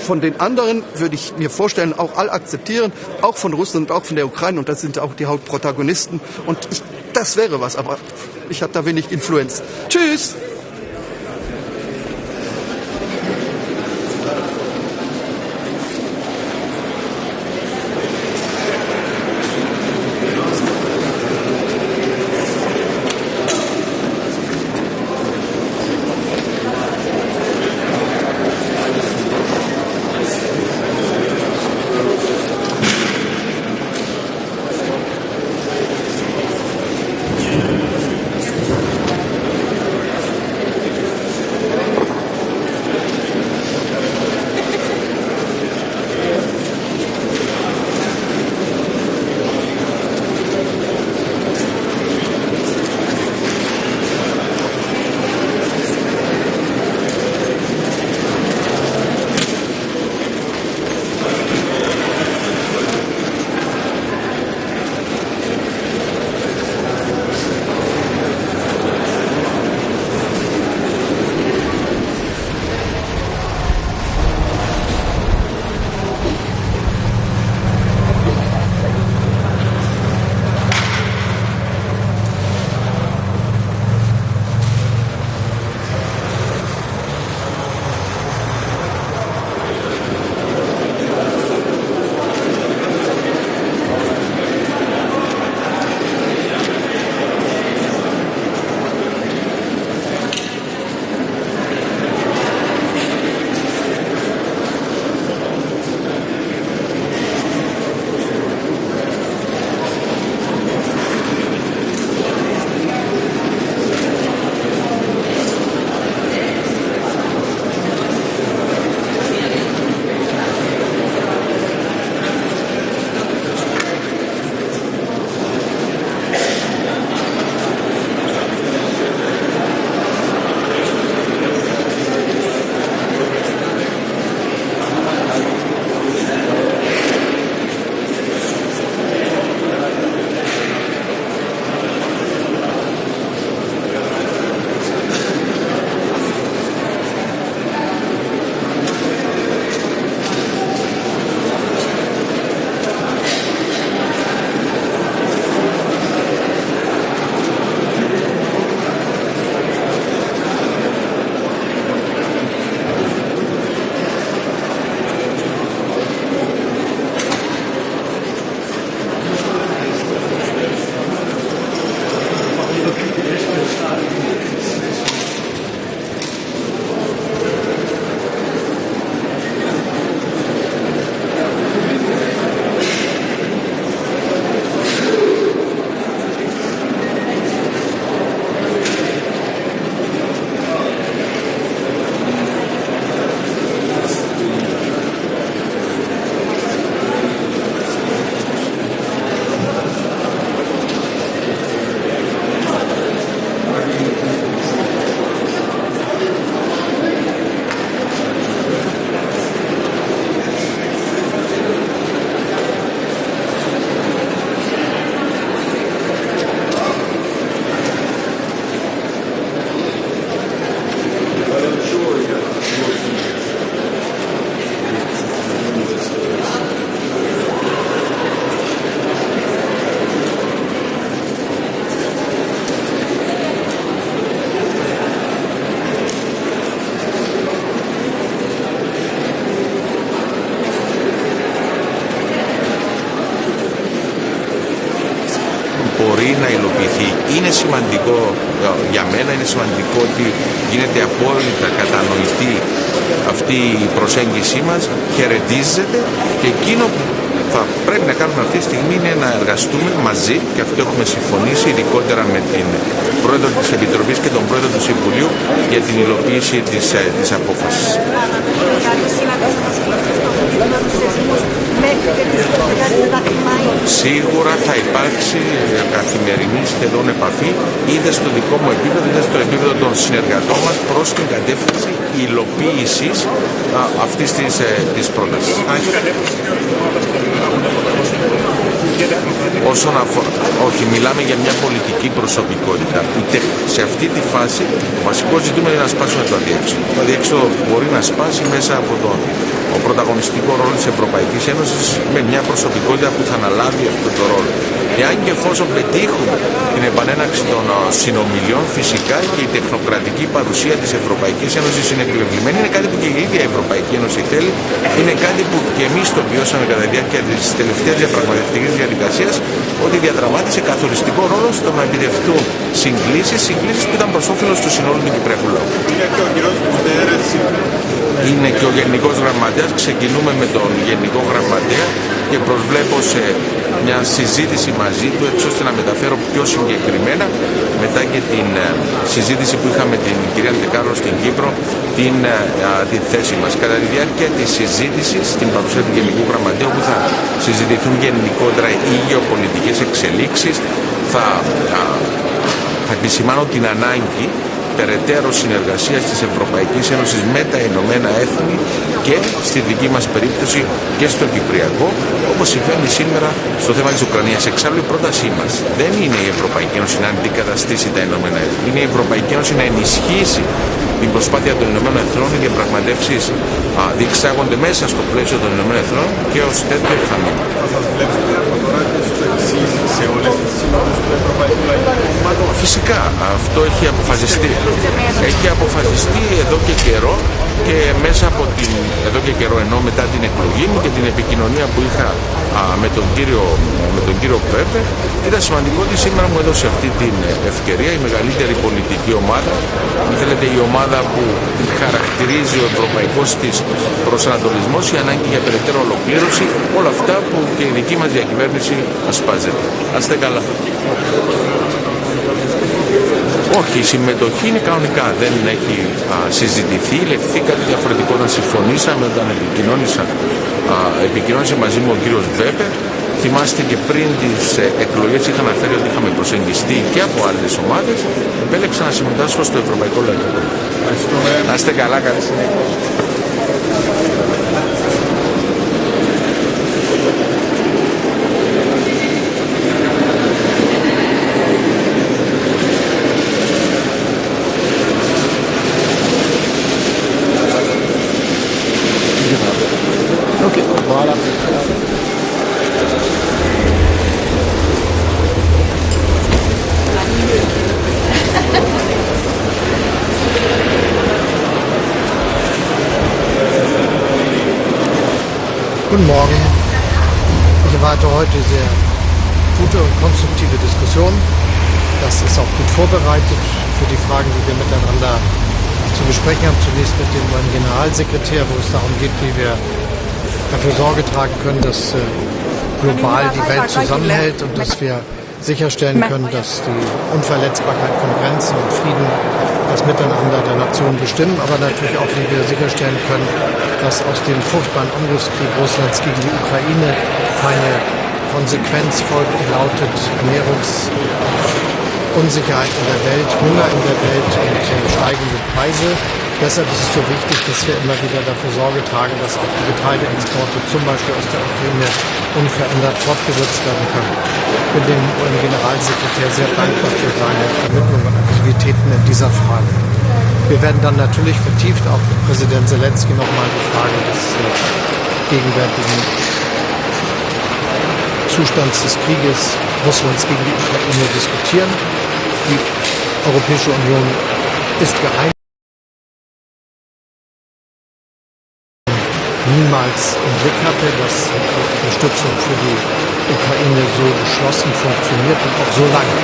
von den anderen, würde ich mir vorstellen, auch alle akzeptieren, auch von Russland und auch von der Ukraine. Und das sind auch die Hauptprotagonisten. Und das wäre was, aber ich habe da wenig Influenz. Tschüss! είναι σημαντικό, για μένα είναι σημαντικό ότι γίνεται απόλυτα κατανοητή αυτή η προσέγγιση μας, χαιρετίζεται, και εκείνο που θα πρέπει να κάνουμε αυτή τη στιγμή είναι να εργαστούμε μαζί, και αυτό έχουμε συμφωνήσει ειδικότερα με την Πρόεδρο της Επιτροπής και τον Πρόεδρο του Συμβουλίου, για την υλοποίηση της απόφασης. Σίγουρα θα υπάρξει καθημερινή σχεδόν επαφή, είτε στο δικό μου επίπεδο είτε στο επίπεδο των συνεργατών μας, προς την κατεύθυνση υλοποίησης αυτής της πρότασης. Όσον αφορά, όχι, μιλάμε για μια πολιτική προσωπικότητα. Σε αυτή τη φάση το βασικό ζητούμενο είναι να σπάσουμε το αδιέξοδο. Το αδιέξοδο μπορεί να σπάσει μέσα από τον πρωταγωνιστικό ρόλο της Ευρωπαϊκής Ένωσης, με μια προσωπικότητα που θα αναλάβει αυτόν τον ρόλο. Εάν και εφόσον πετύχουμε την επανέναξη των συνομιλιών, φυσικά και η τεχνοκρατική παρουσία της Ευρωπαϊκής Ένωσης είναι επιβεβλημένη. Είναι κάτι που και η ίδια η Ευρωπαϊκή Ένωση θέλει. Είναι κάτι που και εμείς το βιώσαμε κατά τη διάρκεια της τελευταίας διαπραγματευτικής διαδικασίας, ότι διαδραμάτισε καθοριστικό ρόλο στο να επιτευχθούν συγκλήσεις που ήταν προς όφελος του συνόλου του Κυπριακού λαού. Είναι και ο Γενικός Γραμματέας. Ξεκινούμε με τον Γενικό Γραμματέα και προσβλέπω σε μια συζήτηση μαζί του, έτσι ώστε να μεταφέρω πιο συγκεκριμένα, μετά και την συζήτηση που είχαμε την κυρία Ντεκάρο στην Κύπρο, την θέση μας. Κατά τη διάρκεια της συζήτησης, στην παρουσία του Γενικού Γραμματέα, που θα συζητηθούν γενικότερα οι γεωπολιτικές εξελίξεις, θα επισημάνω την ανάγκη περαιτέρω συνεργασίας της Ευρωπαϊκής Ένωσης με τα Ηνωμένα Έθνη, και στη δική μας περίπτωση και στο Κυπριακό, όπως συμβαίνει σήμερα στο θέμα της Ουκρανίας. Εξάλλου η πρότασή μας δεν είναι η Ευρωπαϊκή Ένωση να αντικαταστήσει τα Ηνωμένα Έθνη, είναι η Ευρωπαϊκή Ένωση να ενισχύσει την προσπάθεια των Ηνωμένων Εθνών. Οι διαπραγματεύσεις διεξάγονται μέσα στο πλαίσιο των Ηνωμένων Εθνών και ως τέτοιο θα μείνει. Φυσικά αυτό έχει αποφασιστεί. Έχει αποφασιστεί εδώ και καιρό, και μέσα από εδώ και καιρό, ενώ μετά την εκλογή μου και την επικοινωνία που είχα με τον κύριο Πρέπε, ήταν σημαντικό ότι σήμερα μου έδωσε αυτή την ευκαιρία η μεγαλύτερη πολιτική ομάδα, αν θέλετε η ομάδα που χαρακτηρίζει ο ευρωπαϊκός της προσανατολισμός, η ανάγκη για περαιτέρω ολοκλήρωση, όλα αυτά που και η δική μας διακυβέρνηση ασπάζεται. Να είστε καλά. Όχι, η συμμετοχή είναι κανονικά, δεν έχει συζητηθεί, λεχθεί κάτι διαφορετικό όταν συμφωνήσαμε, όταν επικοινώνησε μαζί μου ο κύριος Βέπερ. Θυμάστε και πριν τις εκλογές είχα αναφέρει ότι είχαμε προσεγγιστεί και από άλλες ομάδες. Επέλεξα να συμμετάσχω στο Ευρωπαϊκό Λαϊκό Κόμμα. Να είστε καλά, καλή συνέχεια. Guten Morgen. Ich erwarte heute sehr gute und konstruktive Diskussionen. Das ist auch gut vorbereitet für die Fragen, die wir miteinander zu besprechen haben. Zunächst mit dem neuen Generalsekretär, wo es darum geht, wie wir dafür Sorge tragen können, dass global die Welt zusammenhält und dass wir sicherstellen können, dass die Unverletzbarkeit von Grenzen und Frieden das Miteinander der Nationen bestimmen, aber natürlich auch, wie wir sicherstellen können, dass aus dem furchtbaren Angriffskrieg Russlands gegen die Ukraine keine Konsequenz folgt, die lautet Ernährungsunsicherheit in der Welt, Hunger in der Welt und steigende Preise. Deshalb ist es so wichtig, dass wir immer wieder dafür Sorge tragen, dass auch die Getreideexporte zum Beispiel aus der Ukraine unverändert fortgesetzt werden können. Ich bin dem Generalsekretär sehr dankbar für seine Vermittlung und Aktivitäten in dieser Frage. Wir werden dann natürlich vertieft auch mit Präsident Zelensky nochmal die Frage des gegenwärtigen Zustands des Krieges Russlands gegen die Ukraine diskutieren. Die Europäische Union ist geeint. Niemals im Blick hatte, dass die Unterstützung für die Ukraine so geschlossen funktioniert und auch so lange.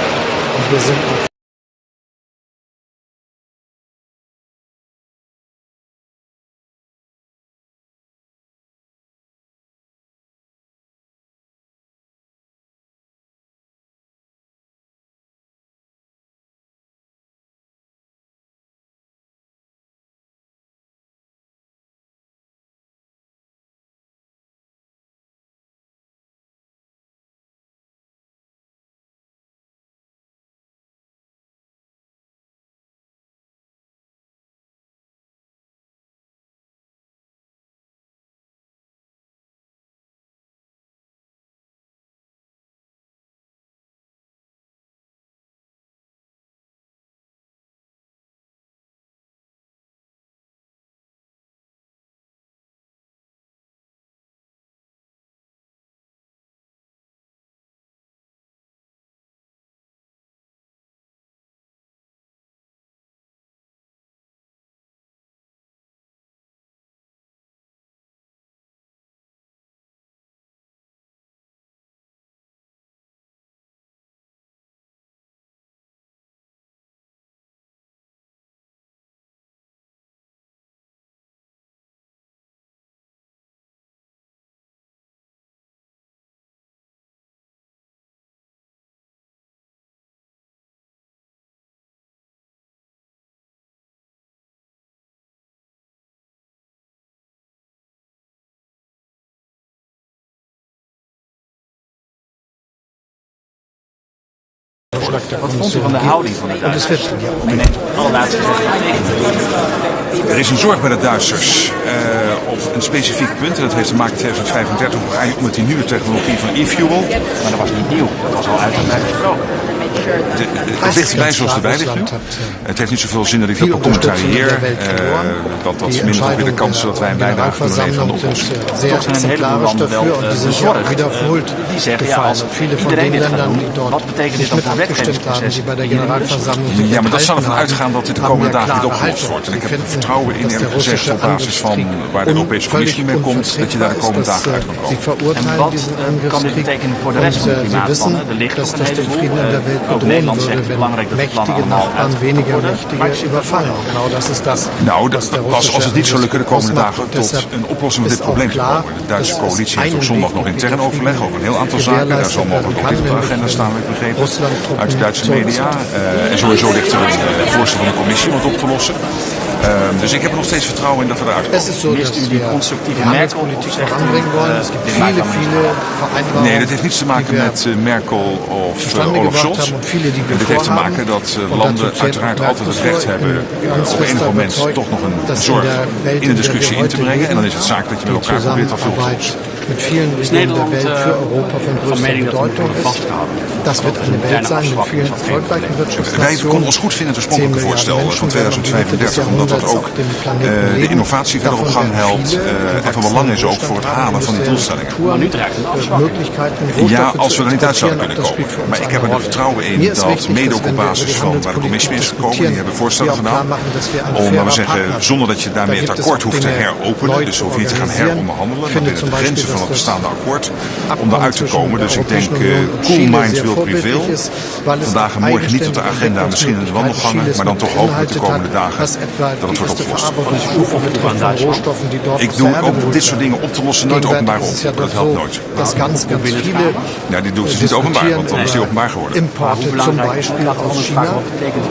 Und wir sind auch Wat vond u van de houding van de Duitsers? U neemt alle laatste gezegd. Er is een zorg bij de Duitsers op een specifiek punt. En dat heeft te maken met 2035 met die nieuwe technologie van e-fuel. Maar dat was niet nieuw. Dat was al uitgebreid besproken. Het ligt erbij zoals het erbij ligt nu. Het heeft niet zoveel zin dat ik dat becommentarieer. Want dat mindert ook weer de kans dat wij een bijdrage kunnen leveren aan de oplossing. Toch zijn een heleboel landen wel bezorgd. Die zeggen, ja, als iedereen dit gaat doen, wat betekent dit dan voor wetgevingsproces? Ja, maar dat zal ervan uitgaan dat dit de komende dagen niet opgelost wordt. En ik heb er vertrouwen in, eerlijk gezegd, op basis van waar de Europese Commissie mee komt, dat je daar de komende dagen uit kan komen. En wat kan dit betekenen voor de rest van de klimaatplannen? Er ligt nog een heleboel. Ook Nederland zegt het is belangrijk dat de plannen allemaal uitgevoerd worden. Nou, als het niet zou lukken de komende dagen tot een oplossing van dit probleem te komen. De Duitse coalitie heeft op zondag nog intern overleg over een heel aantal zaken. Daar zal mogelijk ook dit op de agenda staan, heb ik begrepen, uit de Duitse media. En sowieso ligt er een voorstel van de commissie om het op te lossen. Dus ik heb er nog steeds vertrouwen in dat we eruit komen. Mist u die constructieve Merkel-politiek Nee, dat heeft niets te maken met Merkel of Olaf Scholz. Dit heeft te maken dat landen uiteraard altijd het recht hebben op enig moment toch nog een zorg in de discussie in te brengen. En dan is het zaak dat je met elkaar probeert dat veel te lossen. Is Nederland van mening dat we worden vastgehouden? Das wird eine Welt sein mit vielen erfolgreichen Wirtschaftsnationen. Wij konden ons goed vinden het oorspronkelijke voorstel van 2035, omdat dat ook de innovatie verder op gang helpt en van belang is ook voor het halen van die doelstellingen. Maar nu dreigt een afslag. Ja, als we er niet uit zouden kunnen komen. Maar ik heb er vertrouwen in dat mede ook op basis van waar de commissie mee is gekomen, die hebben voorstellen gedaan, om, laten we zeggen, zonder dat je daarmee het akkoord hoeft te heropenen, dus hoef je niet te gaan heronderhandelen, maar binnen de grenzen van het bestaande akkoord, om daaruit te komen. Dus ik denk, cool minds will prevail. Vandaag en morgen niet op de agenda, misschien in de wandelgangen, maar dan toch hopelijk de komende dagen dat het wordt opgelost. Ik doe ook dit soort dingen op te lossen nooit openbaar op. Dat helpt nooit. Ja, die doet het niet openbaar, want dan is die openbaar geworden. Importe zum Beispiel aus China.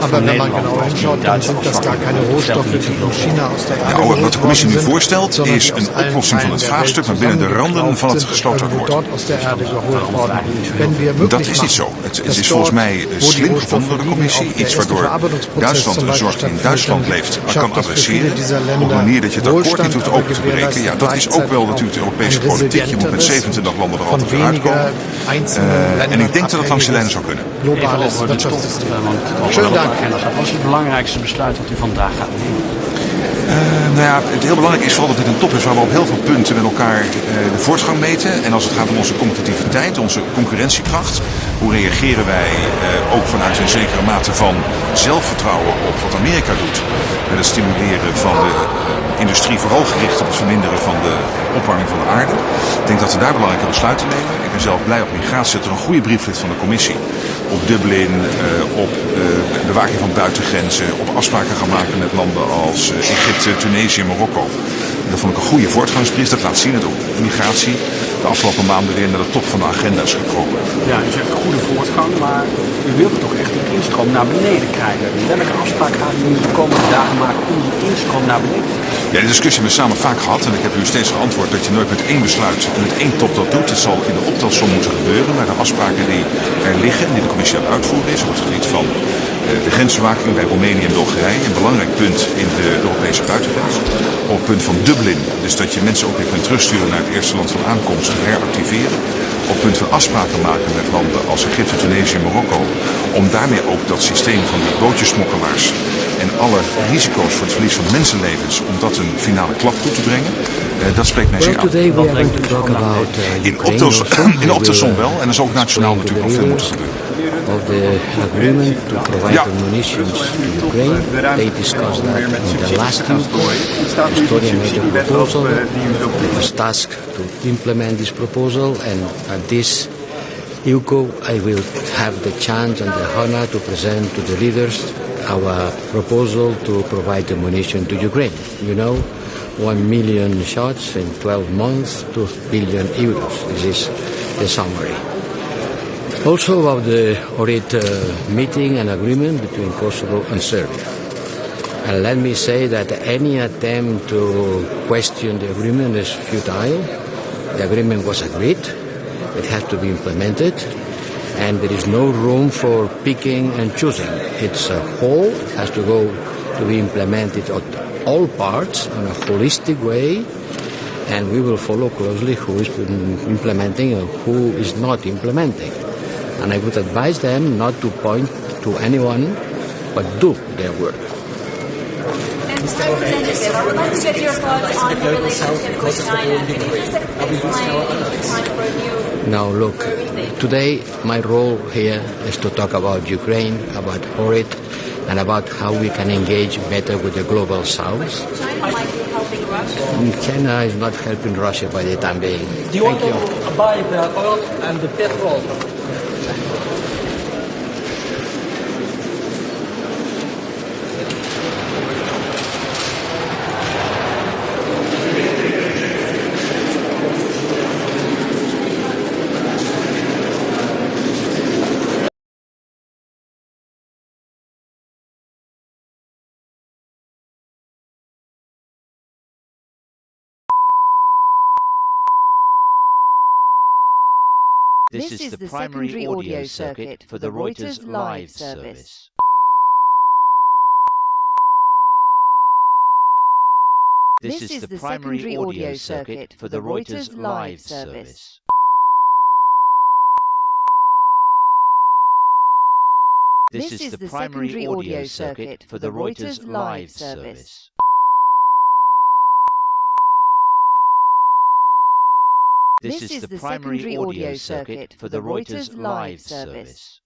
Aber wenn man genau hinschaut, dann sind das gar keine Rohstoffe, die von China aus der Erde geholt wat de commissie nu voorstelt is een oplossing van het vraagstuk, maar binnen de randen van het gesloten akkoord. Dat is niet zo. Het is volgens mij slim gevonden door de commissie. Iets waardoor Duitsland de zorg die in Duitsland leeft kan adresseren. Op een manier dat je het akkoord niet hoeft open te breken. Ja, dat is ook wel natuurlijk de Europese politiek. Je moet met 27 landen er altijd weer uitkomen. En ik denk dat het langs de lijnen zou kunnen. Even over de top. Wat is het belangrijkste besluit dat u vandaag gaat nemen? Nou ja, het heel belangrijk is vooral dat dit een top is waar we op heel veel punten met elkaar de voortgang meten. En als het gaat om onze competitiviteit, onze concurrentiekracht, hoe reageren wij ook vanuit een zekere mate van zelfvertrouwen op wat Amerika doet. Met het stimuleren van de industrie, vooral gericht op het verminderen van de opwarming van de aarde. Ik denk dat we daar belangrijke besluiten nemen. Ik ben zelf blij op migratie dat er een goede brief ligt van de commissie. Op Dublin, op bewaking van buitengrenzen, op afspraken gaan maken met landen als Egypte, Tunesië en Marokko. Dat vond ik een goede voortgangsbrief. Dat laat zien dat ook migratie de afgelopen maanden weer naar de top van de agenda is gekomen. Ja, u zegt goede voortgang, maar u wilt toch echt die instroom naar beneden krijgen. Welke afspraak gaat u de komende dagen maken om die instroom naar beneden te krijgen? Ja, die discussie hebben we samen vaak gehad en ik heb u steeds geantwoord dat je nooit met één besluit en met één top dat doet. Het zal in de optelsom moeten gebeuren, maar de afspraken die er liggen en die de commissie aan het uitvoeren is op het gebied van de grensbewaking bij Roemenië en Bulgarije, een belangrijk punt in de Europese buitengrens. Op het punt van Dublin, dus dat je mensen ook weer kunt terugsturen naar het eerste land van aankomst en heractiveren. Op het punt van afspraken maken met landen als Egypte, Tunesië en Marokko, om daarmee ook dat systeem van die bootjesmokkelaars en alle risico's voor het verlies van mensenlevens, om dat een finale klap toe te brengen. Dat spreekt mij zeer aan. In optelsom wel, en er is ook nationaal natuurlijk nog veel moeten gebeuren. Of the agreement to provide munitions to Ukraine. They discussed that in the last Tuesday. Estonia made a proposal. I was tasked to implement this proposal, and at this UCO I will have the chance and the honor to present to the leaders our proposal to provide the munition to Ukraine. You know, 1 million shots in 12 months, 2 billion euros. This is the summary. Also about the Ohrid meeting and agreement between Kosovo and Serbia. And let me say that any attempt to question the agreement is futile. The agreement was agreed. It has to be implemented. And there is no room for picking and choosing. It's a whole, has to go to be implemented at all parts in a holistic way. And we will follow closely who is implementing and who is not implementing. And I would advise them not to point to anyone, but do their work. Mr. Representative, I would like to get your thoughts on the relationship with China. Can you just explain if it's time for a new... Now look, today my role here is to talk about Ukraine, about Ohrid, and about how we can engage better with the global south. China might be helping Russia. China is not helping Russia by the time being. Do you want to buy the oil and the petrol? This is the primary audio circuit for the Reuters Live service. This is the primary audio circuit for the Reuters Live service. This is the primary audio circuit for the Reuters Live service. This is the primary audio circuit for the Reuters Live service.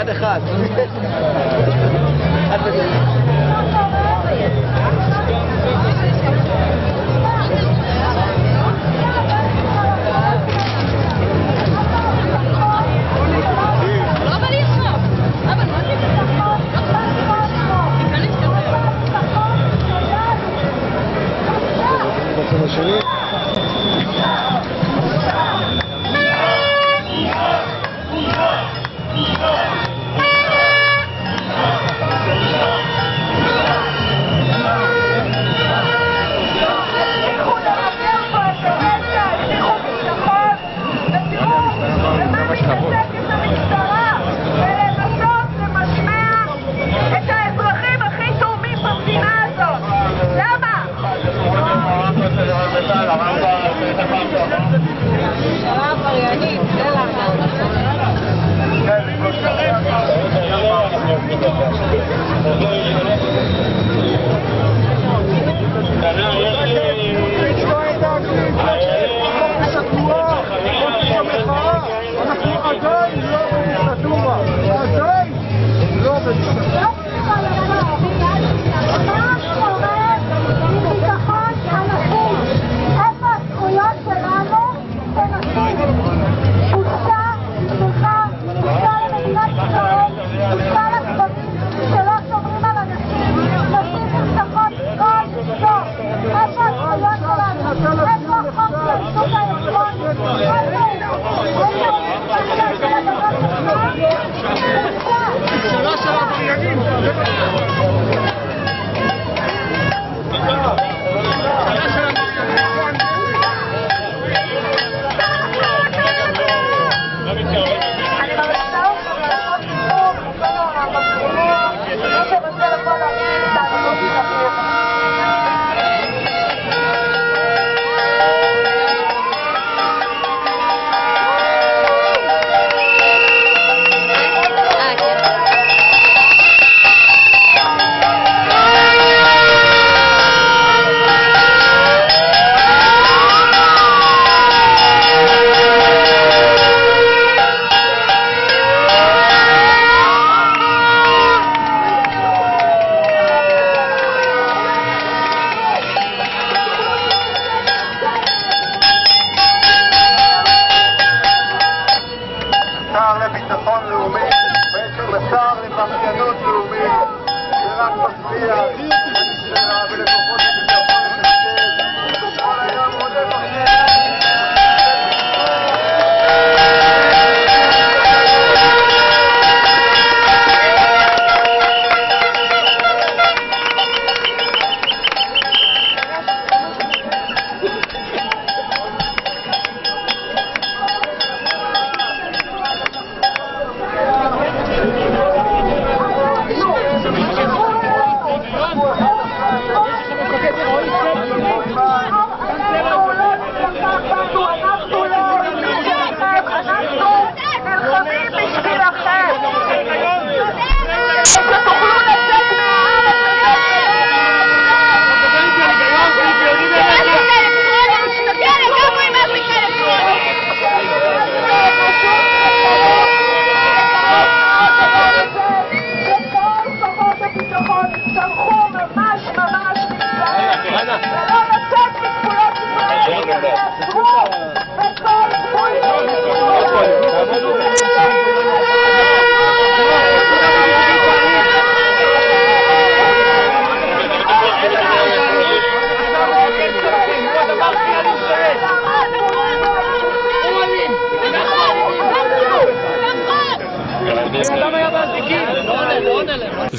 אחד.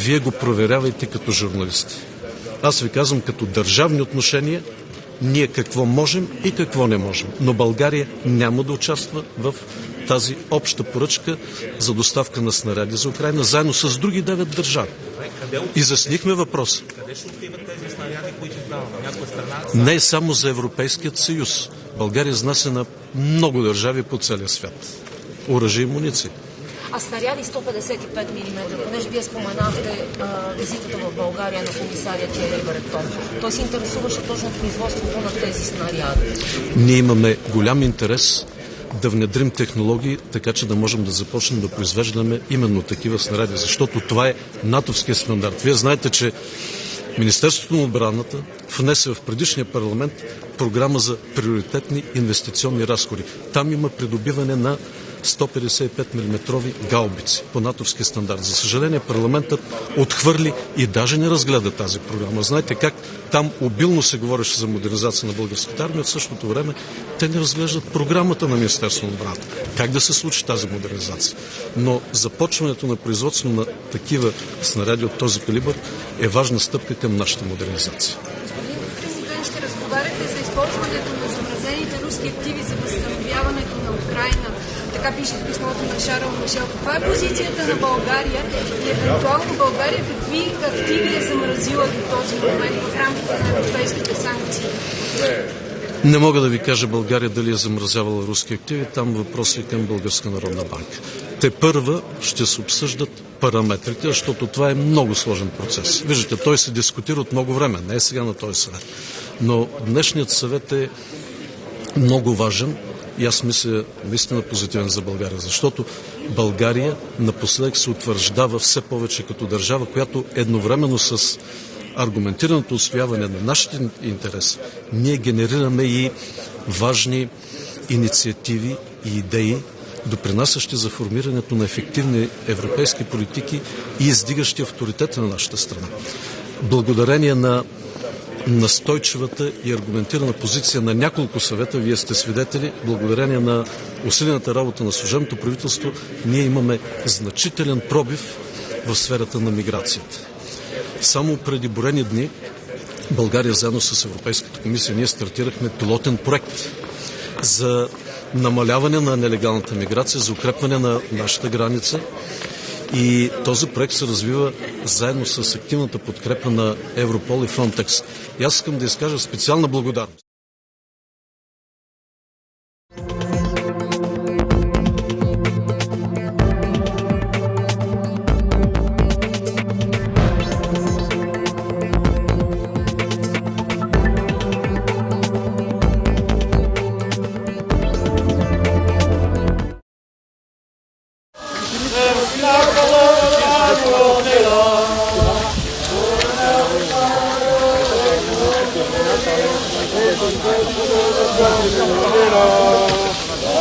Вие го проверявайте като журналисти. Аз ви казвам като държавни отношения, ние какво можем и какво не можем. Но България няма да участва в тази обща поръчка за доставка на снаряди за Украйна, заедно с други 9 държави. Изяснихме въпроса. Къде ще отиват тези снаряди, които даваме? Някоя страна? Не само за Европейският съюз. България изнася на много държави по целия свят. Оръжие и муниции. А снаряди 155 мм, понеже вие споменахте визитата в България на комисария Тиери Бретон. Той се интересуваше точно от производството на тези снаряди. Ние имаме голям интерес да внедрим технологии, така че да можем да започнем да произвеждаме именно такива снаряди, защото това е натовския стандарт. Вие знаете, че Министерството на отбраната внесе в предишния парламент програма за приоритетни инвестиционни разходи. Там има придобиване на 155 мм гаубици по натовски стандарт. За съжаление, парламентът отхвърли и даже не разгледа тази програма. Знаете как там обилно се говореше за модернизация на българската армия, в същото време те не разглеждат програмата на Министерството на отбраната. Как да се случи тази модернизация? Но започването на производство на такива снаряди от този калибър е важна стъпка към нашата модернизация. Господин президент, ще разговаряте за използването на замразените руски активи за възстановяването на Украйна. Така пише в писмото на Шарл Мишел. Каква е позицията на България и евентуално България какви активи е замразила до този момент в рамките на европейските санкции? Не мога да ви кажа България дали е замразявала руски активи. Там въпросът е към Българска народна банка. Те първа ще се обсъждат параметрите, защото това е много сложен процес. Виждате, той се дискутира от много време, не е сега на този съвет. Но днешният съвет е много важен и аз мисля наистина позитивен за България, защото България напоследък се утвърждава все повече като държава, която едновременно с аргументираното отстояване на нашите интереси, ние генерираме и важни инициативи и идеи, допринасящи за формирането на ефективни европейски политики и издигащи авторитета на нашата страна. Благодарение на настойчивата и аргументирана позиция на няколко съвета, вие сте свидетели, благодарение на усилената работа на служебното правителство, ние имаме значителен пробив в сферата на миграцията. Само преди броени дни България заедно с Европейската комисия ние стартирахме пилотен проект за намаляване на нелегалната миграция, за укрепване на нашата граница и този проект се развива заедно с активната подкрепа на Европол и Фронтекс. И аз искам да изкажа специална благодарност.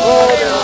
Oh,